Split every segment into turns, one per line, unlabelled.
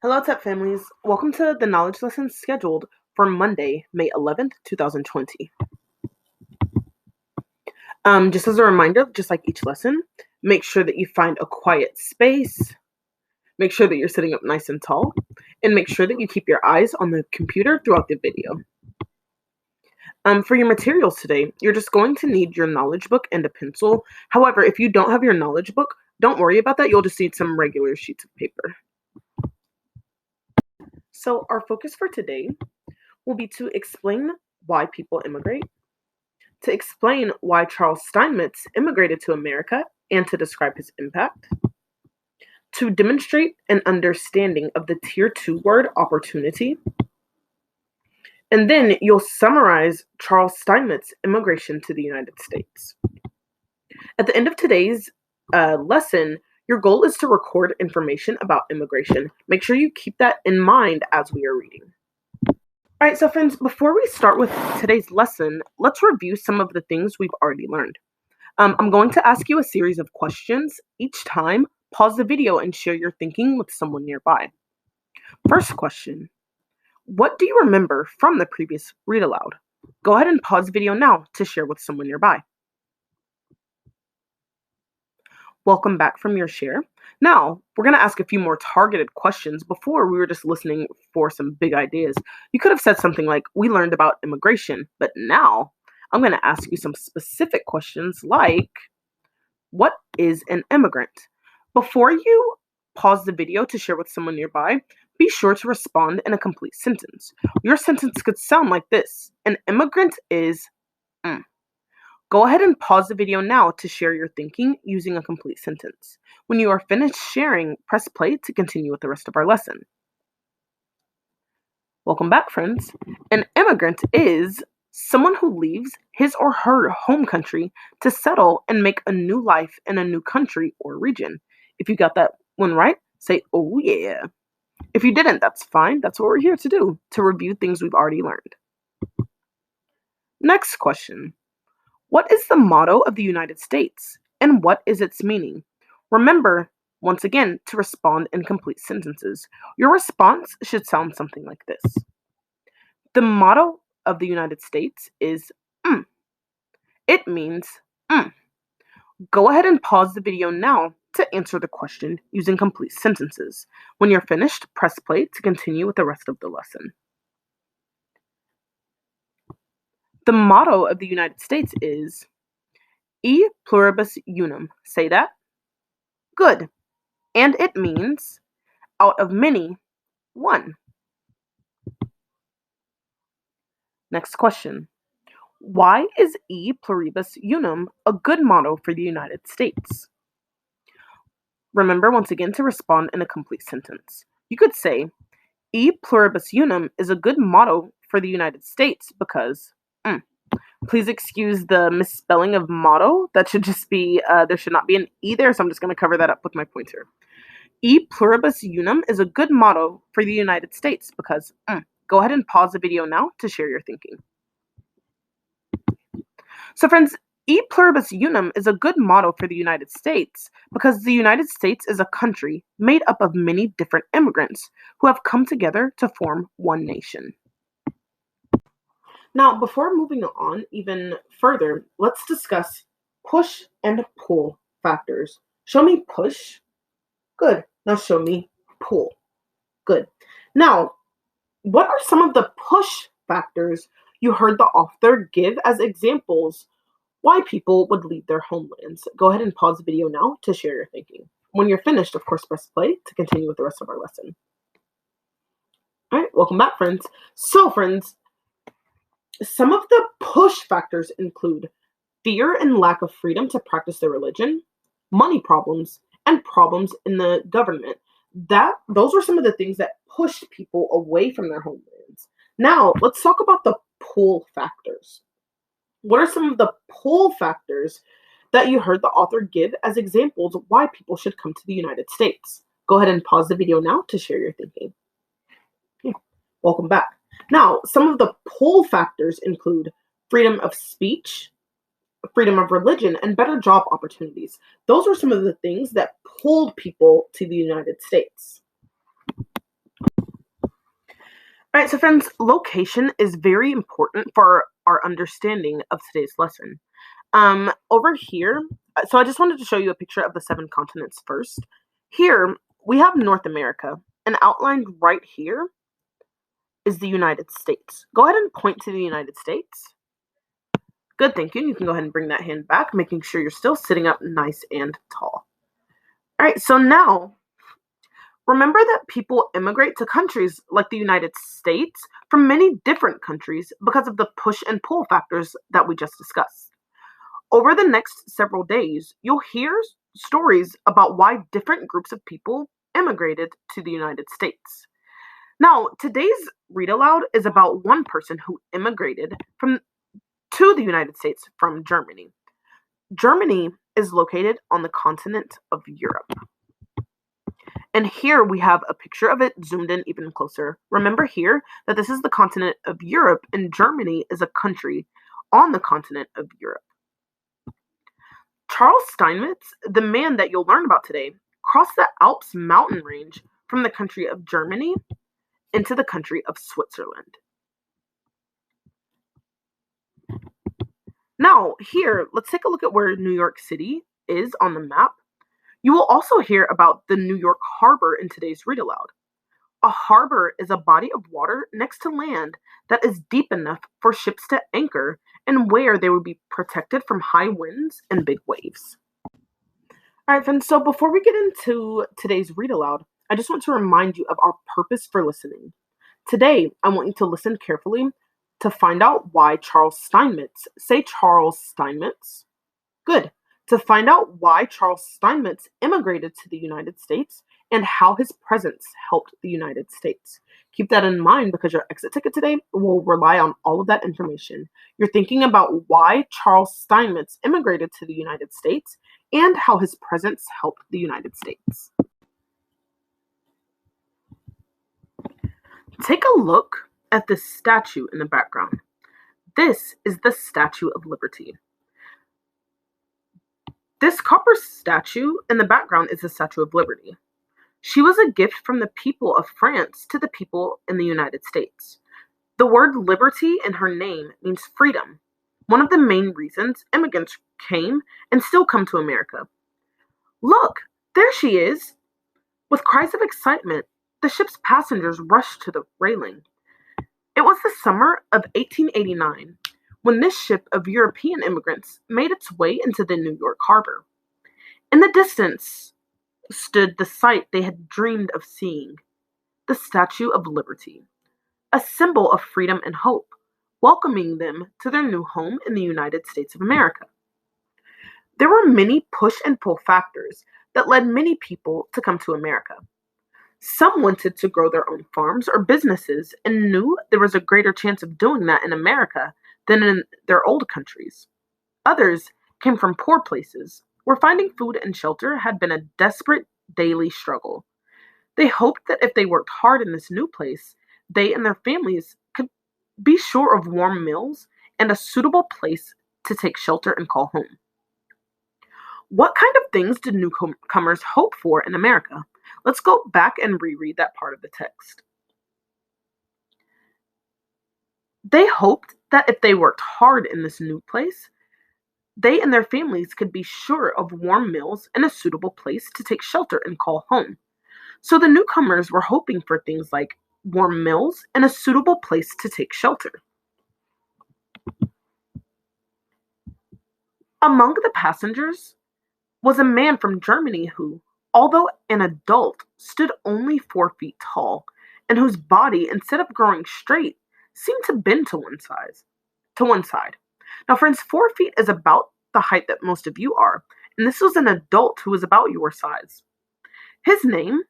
Hello, Tech families. Welcome to the knowledge lesson scheduled for Monday, May 11th, 2020. Just as a reminder, just like each lesson, make sure that you find a quiet space, make sure that you're sitting up nice and tall, and make sure that you keep your eyes on the computer throughout the video. For your materials today, you're just going to need your knowledge book and a pencil. However, if you don't have your knowledge book, don't worry about that. You'll just need some regular sheets of paper. So our focus for today will be to explain why people immigrate, to explain why Charles Steinmetz immigrated to America and to describe his impact, to demonstrate an understanding of the Tier 2 word opportunity, and then you'll summarize Charles Steinmetz's immigration to the United States. At the end of today's lesson, your goal is to record information about immigration. Make sure you keep that in mind as we are reading. All right, so friends, before we start with today's lesson, let's review some of the things we've already learned. I'm going to ask you a series of questions. Each time, pause the video and share your thinking with someone nearby. First question, what do you remember from the previous read aloud? Go ahead and pause the video now to share with someone nearby. Welcome back from your share. Now, we're going to ask a few more targeted questions. Before, we were just listening for some big ideas. You could have said something like, we learned about immigration, but now I'm going to ask you some specific questions like, what is an immigrant? Before you pause the video to share with someone nearby, be sure to respond in a complete sentence. Your sentence could sound like this. An immigrant is... Go ahead and pause the video now to share your thinking using a complete sentence. When you are finished sharing, press play to continue with the rest of our lesson. Welcome back, friends. An immigrant is someone who leaves his or her home country to settle and make a new life in a new country or region. If you got that one right, say, oh yeah. If you didn't, that's fine. That's what we're here to do, to review things we've already learned. Next question. What is the motto of the United States, and what is its meaning? Remember, once again, to respond in complete sentences. Your response should sound something like this. The motto of the United States is It means Go ahead and pause the video now to answer the question using complete sentences. When you're finished, press play to continue with the rest of the lesson. The motto of the United States is E pluribus unum. Say that. Good. And it means out of many, one. Next question. Why is E pluribus unum a good motto for the United States? Remember once again to respond in a complete sentence. You could say, E pluribus unum is a good motto for the United States because... Please excuse the misspelling of motto. That should just be, there should not be an E there, so I'm just going to cover that up with my pointer. E pluribus unum is a good motto for the United States because, Go ahead and pause the video now to share your thinking. So friends, E pluribus unum is a good motto for the United States because the United States is a country made up of many different immigrants who have come together to form one nation. Now, before moving on even further, let's discuss push and pull factors. Show me push. Good. Now show me pull. Good. Now, what are some of the push factors you heard the author give as examples why people would leave their homelands? Go ahead and pause the video now to share your thinking. When you're finished, of course, press play to continue with the rest of our lesson. All right, welcome back, friends. So, friends, some of the push factors include fear and lack of freedom to practice their religion, money problems, and problems in the government. Those were some of the things that pushed people away from their homelands. Now, let's talk about the pull factors. What are some of the pull factors that you heard the author give as examples of why people should come to the United States? Go ahead and pause the video now to share your thinking. Okay. Welcome back. Now, some of the pull factors include freedom of speech, freedom of religion, and better job opportunities. Those are some of the things that pulled people to the United States. All right, so friends, location is very important for our understanding of today's lesson. Over here, so I just wanted to show you a picture of the seven continents first. Here, we have North America, and outlined right here is the United States. Go ahead and point to the United States. Good, thank you. You can go ahead and bring that hand back, making sure you're still sitting up nice and tall. All right, so now remember that people immigrate to countries like the United States from many different countries because of the push and pull factors that we just discussed. Over the next several days, you'll hear stories about why different groups of people immigrated to the United States. Now, today's read aloud is about one person who immigrated to the United States from Germany. Germany is located on the continent of Europe. And here we have a picture of it zoomed in even closer. Remember here that this is the continent of Europe, and Germany is a country on the continent of Europe. Charles Steinmetz, the man that you'll learn about today, crossed the Alps mountain range from the country of Germany into the country of Switzerland. Now, here, let's take a look at where New York City is on the map. You will also hear about the New York Harbor in today's read aloud. A harbor is a body of water next to land that is deep enough for ships to anchor and where they would be protected from high winds and big waves. All right, friends, so before we get into today's read aloud, I just want to remind you of our purpose for listening. Today, I want you to listen carefully to find out why Charles Steinmetz, say Charles Steinmetz, good, to find out why Charles Steinmetz immigrated to the United States and how his presence helped the United States. Keep that in mind because your exit ticket today will rely on all of that information. You're thinking about why Charles Steinmetz immigrated to the United States and how his presence helped the United States. Take a look at this statue in the background. This is the Statue of Liberty. This copper statue in the background is the Statue of Liberty. She was a gift from the people of France to the people in the United States. The word liberty in her name means freedom, one of the main reasons immigrants came and still come to America. Look, there she is! With cries of excitement, the ship's passengers rushed to the railing. It was the summer of 1889 when this ship of European immigrants made its way into the New York harbor. In the distance stood the sight they had dreamed of seeing, the Statue of Liberty, a symbol of freedom and hope, welcoming them to their new home in the United States of America. There were many push and pull factors that led many people to come to America. Some wanted to grow their own farms or businesses and knew there was a greater chance of doing that in America than in their old countries. Others came from poor places where finding food and shelter had been a desperate daily struggle. They hoped that if they worked hard in this new place, they and their families could be sure of warm meals and a suitable place to take shelter and call home. What kind of things did newcomers hope for in America? Let's go back and reread that part of the text. They hoped that if they worked hard in this new place, they and their families could be sure of warm meals and a suitable place to take shelter and call home. So the newcomers were hoping for things like warm meals and a suitable place to take shelter. Among the passengers was a man from Germany who, although an adult, stood only 4 feet tall, and whose body, instead of growing straight, seemed to bend to one side. Now, friends, 4 feet is about the height that most of you are, and this was an adult who was about your size. His name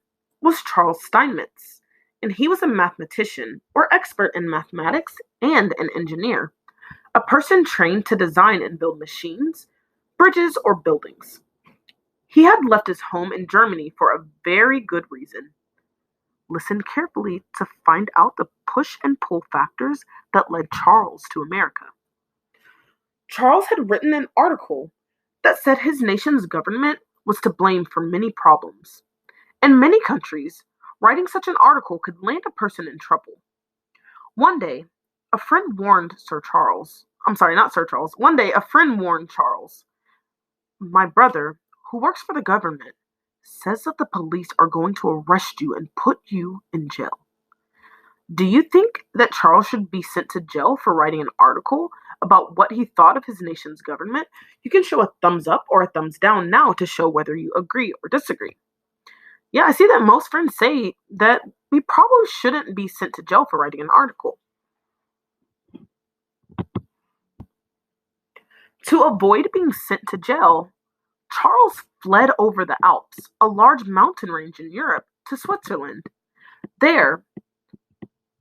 was Charles Steinmetz, and he was a mathematician or expert in mathematics and an engineer, a person trained to design and build machines, bridges, or buildings. He had left his home in Germany for a very good reason. Listen carefully to find out the push and pull factors that led Charles to America. Charles had written an article that said his nation's government was to blame for many problems. In many countries, writing such an article could land a person in trouble. One day, a friend warned Sir Charles. I'm sorry, not Sir Charles. One day, a friend warned Charles. My brother, who works for the government, says that the police are going to arrest you and put you in jail. Do you think that Charles should be sent to jail for writing an article about what he thought of his nation's government? You can show a thumbs up or a thumbs down now to show whether you agree or disagree. Yeah, I see that most friends say that we probably shouldn't be sent to jail for writing an article. To avoid being sent to jail, Charles fled over the Alps, a large mountain range in Europe, to Switzerland. There,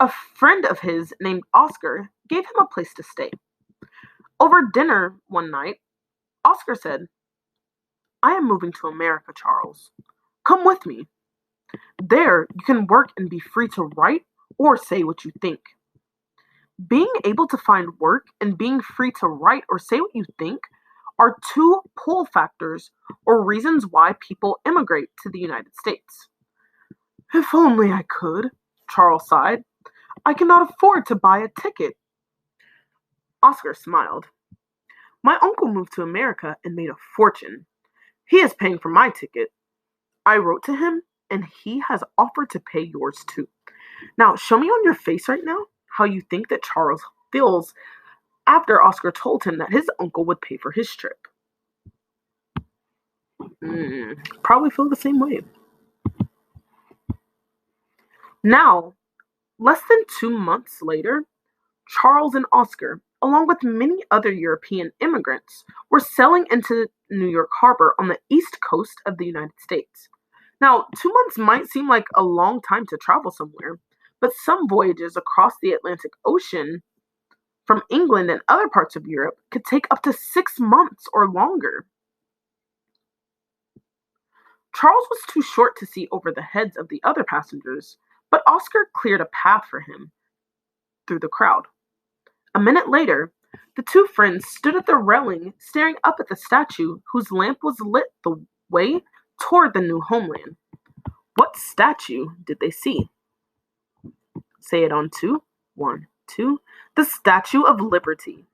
a friend of his named Oscar gave him a place to stay. Over dinner one night, Oscar said, I am moving to America, Charles. Come with me. There, you can work and be free to write or say what you think. Being able to find work and being free to write or say what you think are two pull factors or reasons why people immigrate to the United States. If only I could, Charles sighed. I cannot afford to buy a ticket. Oscar smiled. My uncle moved to America and made a fortune. He is paying for my ticket. I wrote to him, and he has offered to pay yours too. Now, show me on your face right now how you think that Charles feels after Oscar told him that his uncle would pay for his trip. Probably feel the same way. Now, less than 2 months later, Charles and Oscar, along with many other European immigrants, were sailing into New York Harbor on the east coast of the United States. Now, 2 months might seem like a long time to travel somewhere, but some voyages across the Atlantic Ocean from England and other parts of Europe could take up to 6 months or longer. Charles was too short to see over the heads of the other passengers, but Oscar cleared a path for him through the crowd. A minute later, the two friends stood at the railing staring up at the statue whose lamp was lit the way toward the new homeland. What statue did they see? Say it on two. 1, 2. The Statue of Liberty.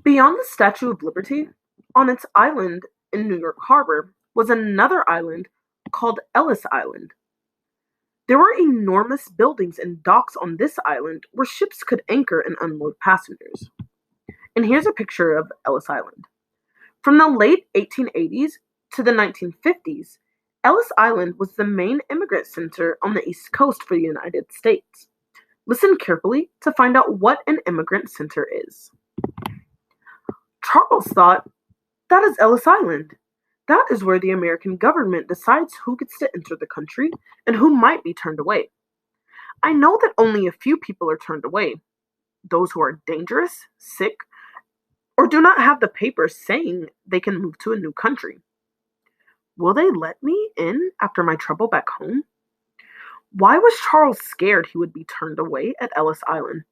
Beyond the Statue of Liberty, on its island in New York Harbor, was another island called Ellis Island. There were enormous buildings and docks on this island where ships could anchor and unload passengers. And here's a picture of Ellis Island. From the late 1880s to the 1950s, Ellis Island was the main immigrant center on the East Coast for the United States. Listen carefully to find out what an immigrant center is. Charles thought, that is Ellis Island. That is where the American government decides who gets to enter the country and who might be turned away. I know that only a few people are turned away. Those who are dangerous, sick, or do not have the papers saying they can move to a new country. Will they let me in after my trouble back home? Why was Charles scared he would be turned away at Ellis Island?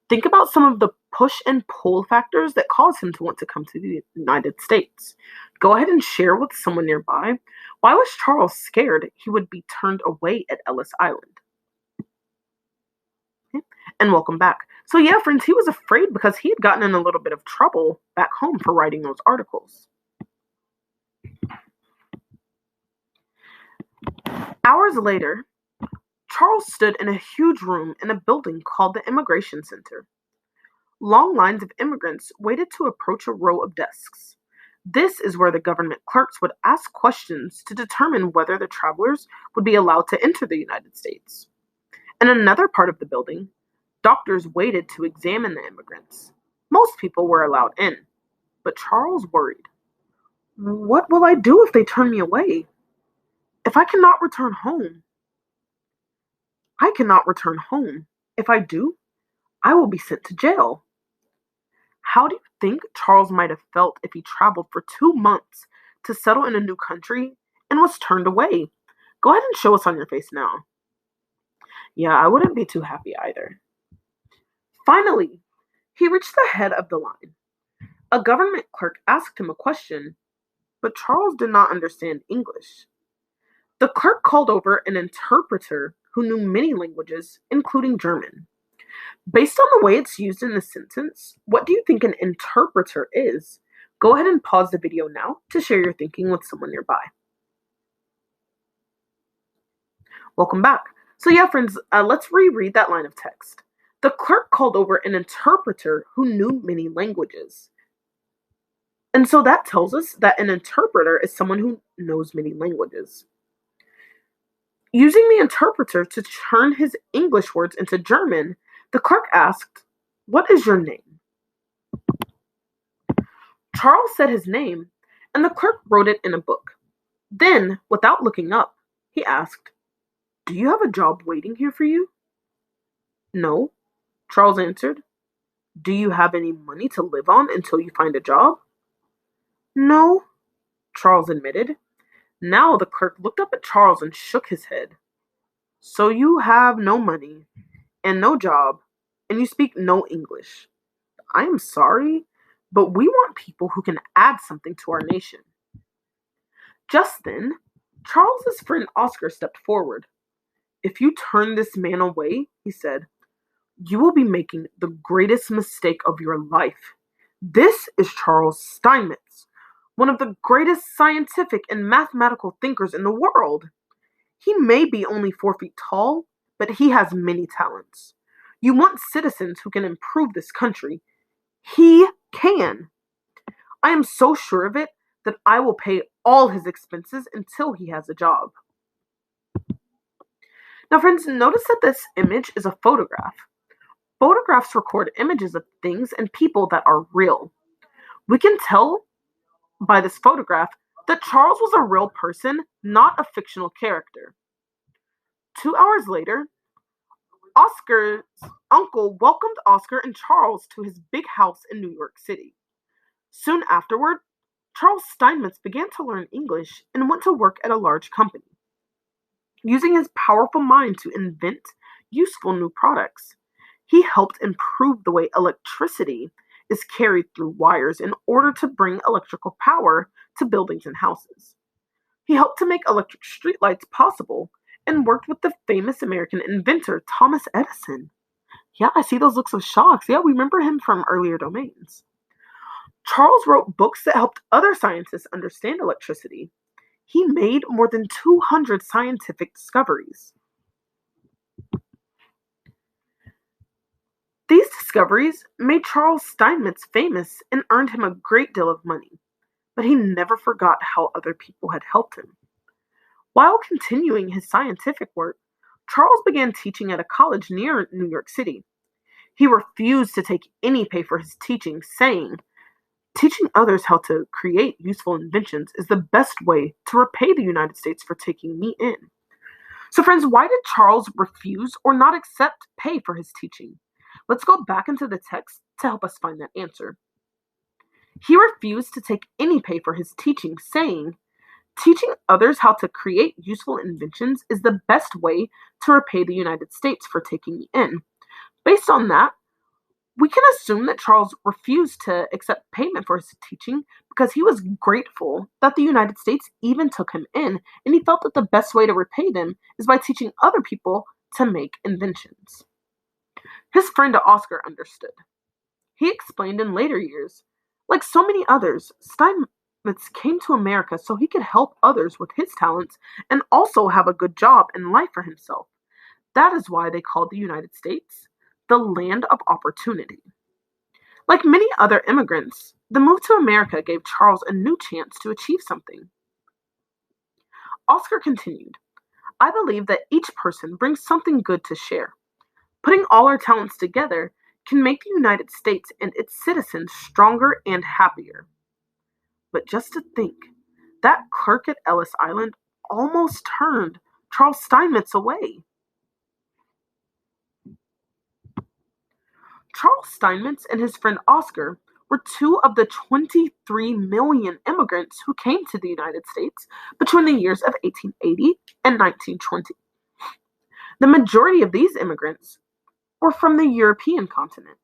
Think about some of the push and pull factors that cause him to want to come to the United States. Go ahead and share with someone nearby. Why was Charles scared he would be turned away at Ellis Island? Okay. And welcome back. So yeah, friends, he was afraid because he had gotten in a little bit of trouble back home for writing those articles. Hours later, Charles stood in a huge room in a building called the Immigration Center. Long lines of immigrants waited to approach a row of desks. This is where the government clerks would ask questions to determine whether the travelers would be allowed to enter the United States. In another part of the building, doctors waited to examine the immigrants. Most people were allowed in, but Charles worried. What will I do if they turn me away? If I cannot return home, I cannot return home. If I do, I will be sent to jail. How do you think Charles might have felt if he traveled for 2 months to settle in a new country and was turned away? Go ahead and show us on your face now. Yeah, I wouldn't be too happy either. Finally, he reached the head of the line. A government clerk asked him a question, but Charles did not understand English. The clerk called over an interpreter who knew many languages, including German. Based on the way it's used in the sentence, what do you think an interpreter is? Go ahead and pause the video now to share your thinking with someone nearby. Welcome back. So yeah, friends, let's reread that line of text. The clerk called over an interpreter who knew many languages. And so that tells us that an interpreter is someone who knows many languages. Using the interpreter to turn his English words into German, the clerk asked, "What is your name?" Charles said his name, and the clerk wrote it in a book. Then, without looking up, he asked, "Do you have a job waiting here for you?" "No," Charles answered. "Do you have any money to live on until you find a job?" "No," Charles admitted. Now the clerk looked up at Charles and shook his head. "So you have no money and no job, and you speak no English. I am sorry, but we want people who can add something to our nation." Just then, Charles's friend Oscar stepped forward. "If you turn this man away," he said, "you will be making the greatest mistake of your life. This is Charles Steinmetz, one of the greatest scientific and mathematical thinkers in the world. He may be only 4 feet tall, but he has many talents. You want citizens who can improve this country. He can. I am so sure of it that I will pay all his expenses until he has a job." Now, friends, notice that this image is a photograph. Photographs record images of things and people that are real. We can tell by this photograph that Charles was a real person, not a fictional character. 2 hours later, Oscar's uncle welcomed Oscar and Charles to his big house in New York City. Soon afterward, Charles Steinmetz began to learn English and went to work at a large company. Using his powerful mind to invent useful new products, he helped improve the way electricity is carried through wires in order to bring electrical power to buildings and houses. He helped to make electric streetlights possible and worked with the famous American inventor Thomas Edison. Yeah, I see those looks of shocks. Yeah, we remember him from earlier domains. Charles wrote books that helped other scientists understand electricity. He made more than 200 scientific discoveries. These discoveries made Charles Steinmetz famous and earned him a great deal of money, but he never forgot how other people had helped him. While continuing his scientific work, Charles began teaching at a college near New York City. He refused to take any pay for his teaching, saying, "Teaching others how to create useful inventions is the best way to repay the United States for taking me in." So, friends, why did Charles refuse or not accept pay for his teaching? Let's go back into the text to help us find that answer. He refused to take any pay for his teaching, saying, "Teaching others how to create useful inventions is the best way to repay the United States for taking me in." Based on that, we can assume that Charles refused to accept payment for his teaching because he was grateful that the United States even took him in, and he felt that the best way to repay them is by teaching other people to make inventions. His friend Oscar understood. He explained in later years, like so many others, Steinmetz came to America so he could help others with his talents and also have a good job and life for himself. That is why they called the United States the land of opportunity. Like many other immigrants, the move to America gave Charles a new chance to achieve something. Oscar continued, "I believe that each person brings something good to share. Putting all our talents together can make the United States and its citizens stronger and happier." But just to think, that clerk at Ellis Island almost turned Charles Steinmetz away. Charles Steinmetz and his friend Oscar were two of the 23 million immigrants who came to the United States between the years of 1880 and 1920. The majority of these immigrants were from the European continent.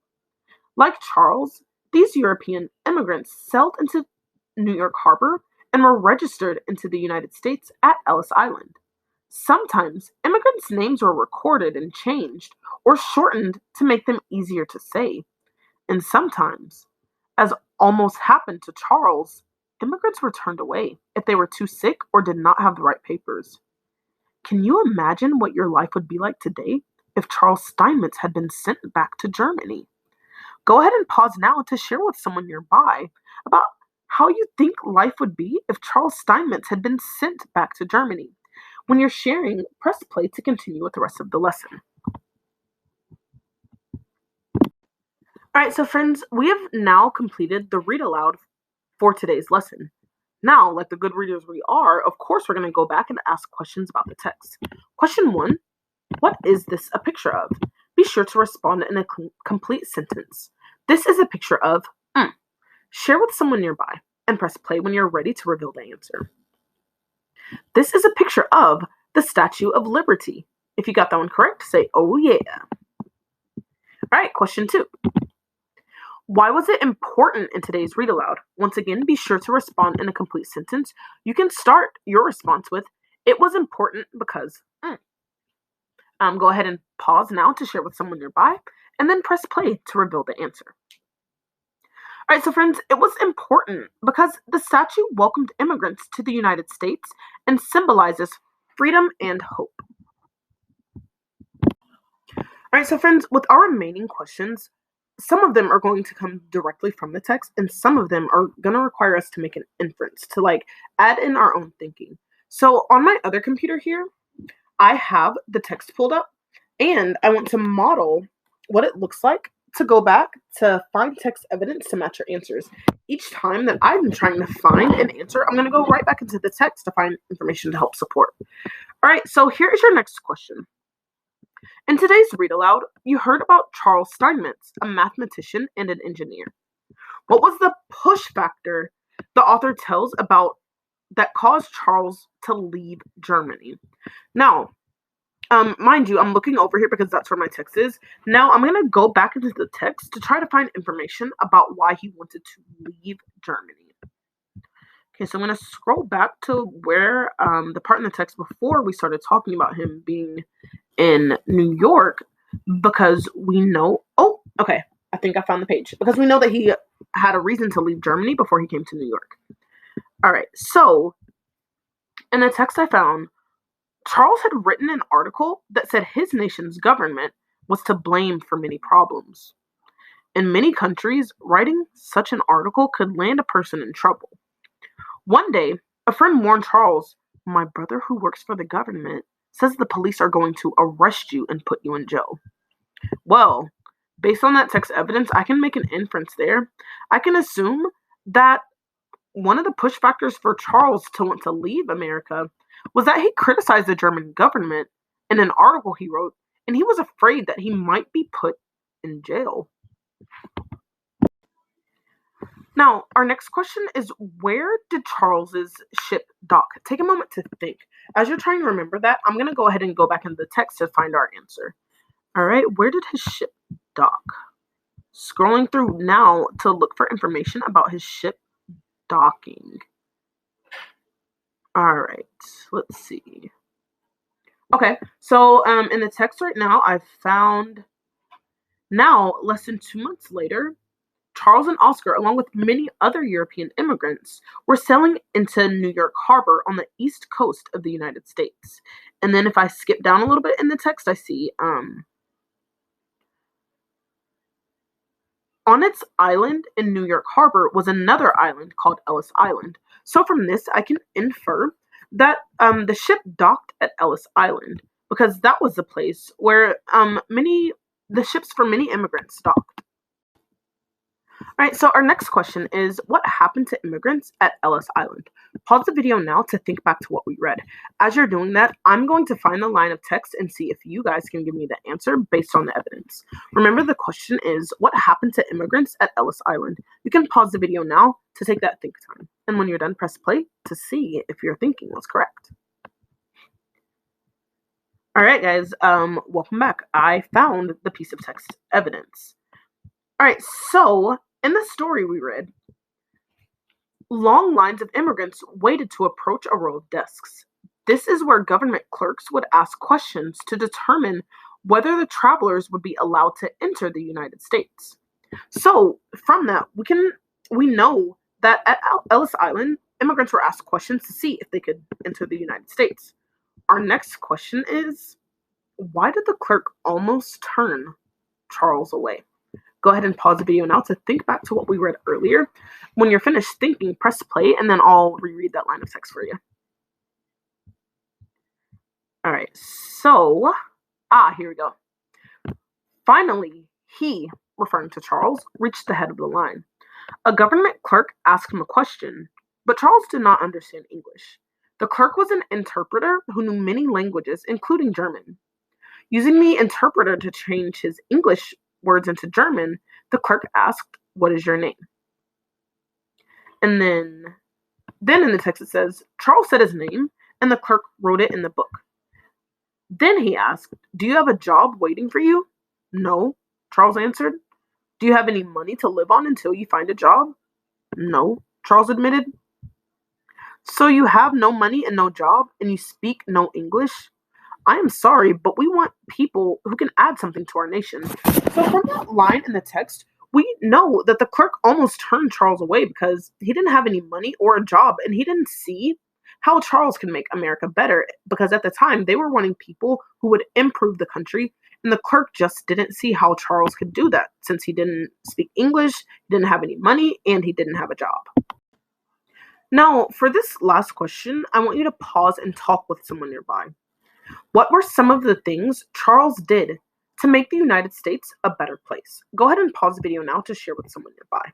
Like Charles, these European immigrants sailed into New York Harbor and were registered into the United States at Ellis Island. Sometimes immigrants' names were recorded and changed or shortened to make them easier to say. And sometimes, as almost happened to Charles, immigrants were turned away if they were too sick or did not have the right papers. Can you imagine what your life would be like today if Charles Steinmetz had been sent back to Germany? Go ahead and pause now to share with someone nearby about how you think life would be if Charles Steinmetz had been sent back to Germany. When you're sharing, press play to continue with the rest of the lesson. All right, so friends, we have now completed the read aloud for today's lesson. Now, like the good readers we are, of course, we're going to go back and ask questions about the text. Question 1, what is this a picture of? Be sure to respond in a complete sentence. This is a picture of. Share with someone nearby and press play when you're ready to reveal the answer. This is a picture of the Statue of Liberty. If you got that one correct, say, oh yeah. All right, question 2. Why was it important in today's read aloud? Once again, be sure to respond in a complete sentence. You can start your response with, it was important because. Go ahead and pause now to share with someone nearby, and then press play to reveal the answer. All right, so friends, it was important because the statue welcomed immigrants to the United States and symbolizes freedom and hope. All right, so friends, with our remaining questions, some of them are going to come directly from the text, and some of them are going to require us to make an inference, to add in our own thinking. So on my other computer here, I have the text pulled up, and I want to model what it looks like to go back to find text evidence to match your answers. Each time that I'm trying to find an answer, I'm going to go right back into the text to find information to help support. All right, so here is your next question. In today's read aloud, you heard about Charles Steinmetz, a mathematician and an engineer. What was the push factor the author tells about that caused Charles to leave Germany? Now, mind you, I'm looking over here because that's where my text is. Now, I'm going to go back into the text to try to find information about why he wanted to leave Germany. Okay, so I'm going to scroll back to where the part in the text before we started talking about him being in New York, because we know, I think I found the page, because we know that he had a reason to leave Germany before he came to New York. All right, so in the text I found, Charles had written an article that said his nation's government was to blame for many problems. In many countries, writing such an article could land a person in trouble. One day, a friend warned Charles, "My brother who works for the government says the police are going to arrest you and put you in jail." Well, based on that text evidence, I can make an inference there. I can assume that one of the push factors for Charles to want to leave America was that he criticized the German government in an article he wrote, and he was afraid that he might be put in jail. Now, our next question is, where did Charles's ship dock? Take a moment to think. As you're trying to remember that, I'm going to go ahead and go back into the text to find our answer. All right, where did his ship dock? Scrolling through now to look for information about his ship docking. All right, let's see. Okay, so in the text right now, I've found, now less than 2 months later, Charles and Oscar, along with many other European immigrants, were sailing into New York Harbor on the east coast of the United States. And then if I skip down a little bit in the text, I see on its island in New York Harbor was another island called Ellis Island. So from this, I can infer that the ship docked at Ellis Island because that was the place where the ships for many immigrants docked. All right, so our next question is, what happened to immigrants at Ellis Island? Pause the video now to think back to what we read. As you're doing that, I'm going to find the line of text and see if you guys can give me the answer based on the evidence. Remember, the question is, what happened to immigrants at Ellis Island? You can pause the video now to take that think time. And when you're done, press play to see if your thinking was correct. All right, guys, welcome back. I found the piece of text evidence. All right, so in the story we read, long lines of immigrants waited to approach a row of desks. This is where government clerks would ask questions to determine whether the travelers would be allowed to enter the United States. So from that, we know that at Ellis Island, immigrants were asked questions to see if they could enter the United States. Our next question is, why did the clerk almost turn Charles away? Go ahead and pause the video now to think back to what we read earlier. When you're finished thinking, press play, and then I'll reread that line of text for you. All right, so, here we go. Finally, he, referring to Charles, reached the head of the line. A government clerk asked him a question, but Charles did not understand English. The clerk was an interpreter who knew many languages, including German. Using the interpreter to change his English words into German, the clerk asked, "What is your name?" And then in the text it says, Charles said his name, and the clerk wrote it in the book. Then he asked, "Do you have a job waiting for you?" "No," Charles answered. "Do you have any money to live on until you find a job?" "No," Charles admitted. "So you have no money and no job, and you speak no English? I am sorry, but we want people who can add something to our nation." So from that line in the text, we know that the clerk almost turned Charles away because he didn't have any money or a job, and he didn't see how Charles could make America better, because at the time they were wanting people who would improve the country, and the clerk just didn't see how Charles could do that since he didn't speak English, he didn't have any money, and he didn't have a job. Now, for this last question, I want you to pause and talk with someone nearby. What were some of the things Charles did to make the United States a better place? Go ahead and pause the video now to share with someone nearby.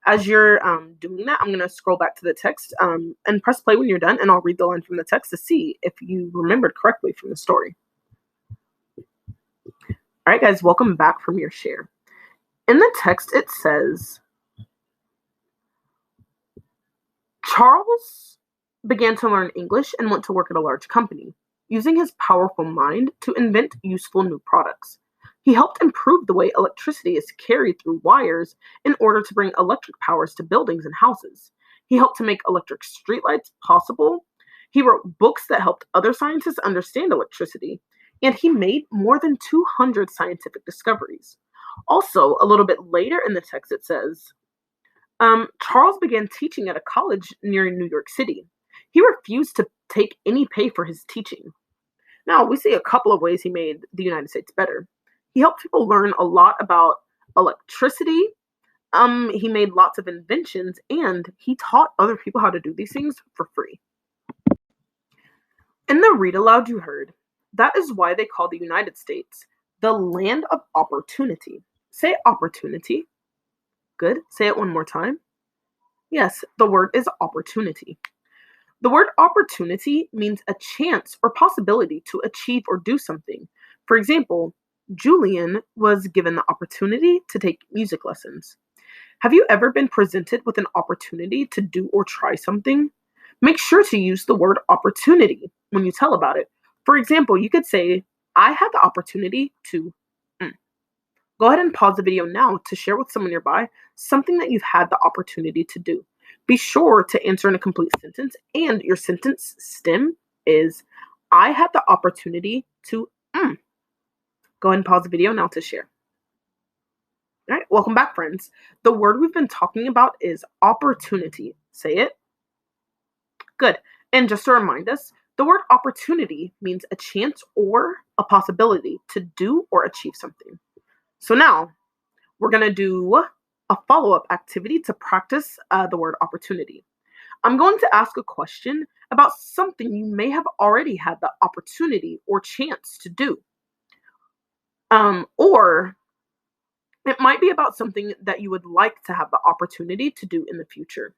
As you're doing that, I'm going to scroll back to the text and press play when you're done, and I'll read the line from the text to see if you remembered correctly from the story. All right, guys, welcome back from your share. In the text, it says, Charles began to learn English and went to work at a large company, using his powerful mind to invent useful new products. He helped improve the way electricity is carried through wires in order to bring electric powers to buildings and houses. He helped to make electric streetlights possible. He wrote books that helped other scientists understand electricity, and he made more than 200 scientific discoveries. Also, a little bit later in the text, it says, Charles began teaching at a college near New York City. He refused to take any pay for his teaching. Now, we see a couple of ways he made the United States better. He helped people learn a lot about electricity. He made lots of inventions, and he taught other people how to do these things for free. In the read aloud you heard, that is why they call the United States the land of opportunity. Say opportunity. Good. Say it one more time. Yes, the word is opportunity. The word opportunity means a chance or possibility to achieve or do something. For example, Julian was given the opportunity to take music lessons. Have you ever been presented with an opportunity to do or try something? Make sure to use the word opportunity when you tell about it. For example, you could say, I had the opportunity to. Go ahead and pause the video now to share with someone nearby something that you've had the opportunity to do. Be sure to answer in a complete sentence, and your sentence stem is, I had the opportunity to. Go ahead and pause the video now to share. All right, welcome back, friends. The word we've been talking about is opportunity. Say it. Good. And just to remind us, the word opportunity means a chance or a possibility to do or achieve something. So now we're going to do a follow-up activity to practice the word opportunity. I'm going to ask a question about something you may have already had the opportunity or chance to do. Or it might be about something that you would like to have the opportunity to do in the future.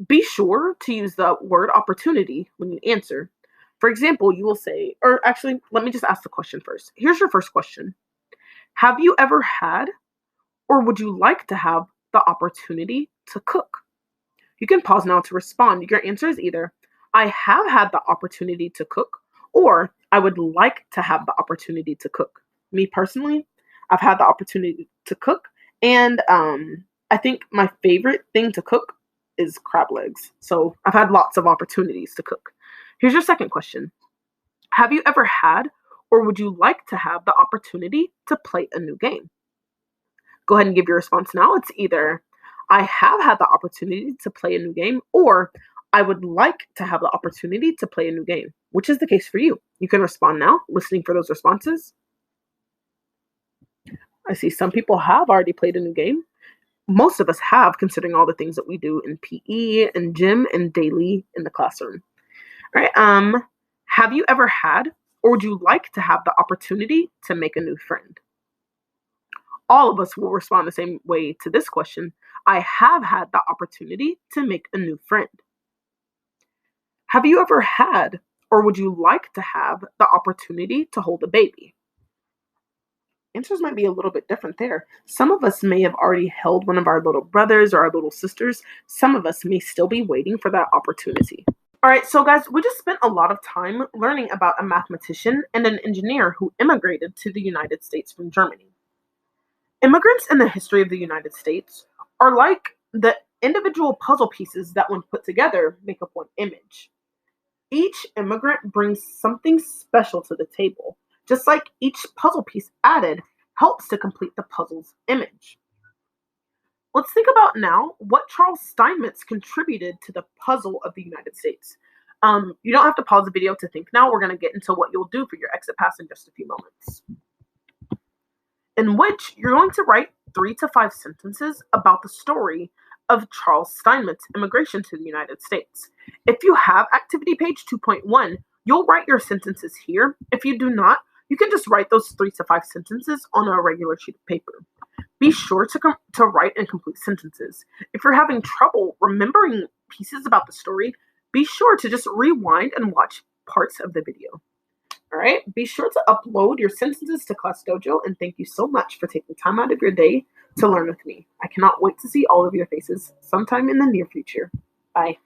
Be sure to use the word opportunity when you answer. For example, you will say, or actually, let me just ask the question first. Here's your first question. Have you ever had, or would you like to have, the opportunity to cook? You can pause now to respond. Your answer is either, I have had the opportunity to cook, or I would like to have the opportunity to cook. Me personally, I've had the opportunity to cook, and I think my favorite thing to cook is crab legs. So I've had lots of opportunities to cook. Here's your second question. Have you ever had or would you like to have the opportunity to play a new game? Go ahead and give your response now. It's either I have had the opportunity to play a new game or I would like to have the opportunity to play a new game. Which is the case for you? You can respond now, listening for those responses. I see some people have already played a new game. Most of us have, considering all the things that we do in PE and gym and daily in the classroom. All right. Have you ever had or would you like to have the opportunity to make a new friend? All of us will respond the same way to this question. I have had the opportunity to make a new friend. Have you ever had or would you like to have the opportunity to hold a baby? Answers might be a little bit different there. Some of us may have already held one of our little brothers or our little sisters. Some of us may still be waiting for that opportunity. All right, so guys, we just spent a lot of time learning about a mathematician and an engineer who immigrated to the United States from Germany. Immigrants in the history of the United States are like the individual puzzle pieces that, when put together, make up one image. Each immigrant brings something special to the table, just like each puzzle piece added helps to complete the puzzle's image. Let's think about now what Charles Steinmetz contributed to the puzzle of the United States. You don't have to pause the video to think now. We're going to get into what you'll do for your exit pass in just a few moments, in which you're going to write 3 to 5 sentences about the story of Charles Steinmetz's immigration to the United States. If you have activity page 2.1, you'll write your sentences here. If you do not, you can just write those 3 to 5 sentences on a regular sheet of paper. Be sure to write and complete sentences. If you're having trouble remembering pieces about the story, be sure to just rewind and watch parts of the video. All right, be sure to upload your sentences to Class Dojo, and thank you so much for taking time out of your day to learn with me. I cannot wait to see all of your faces sometime in the near future. Bye.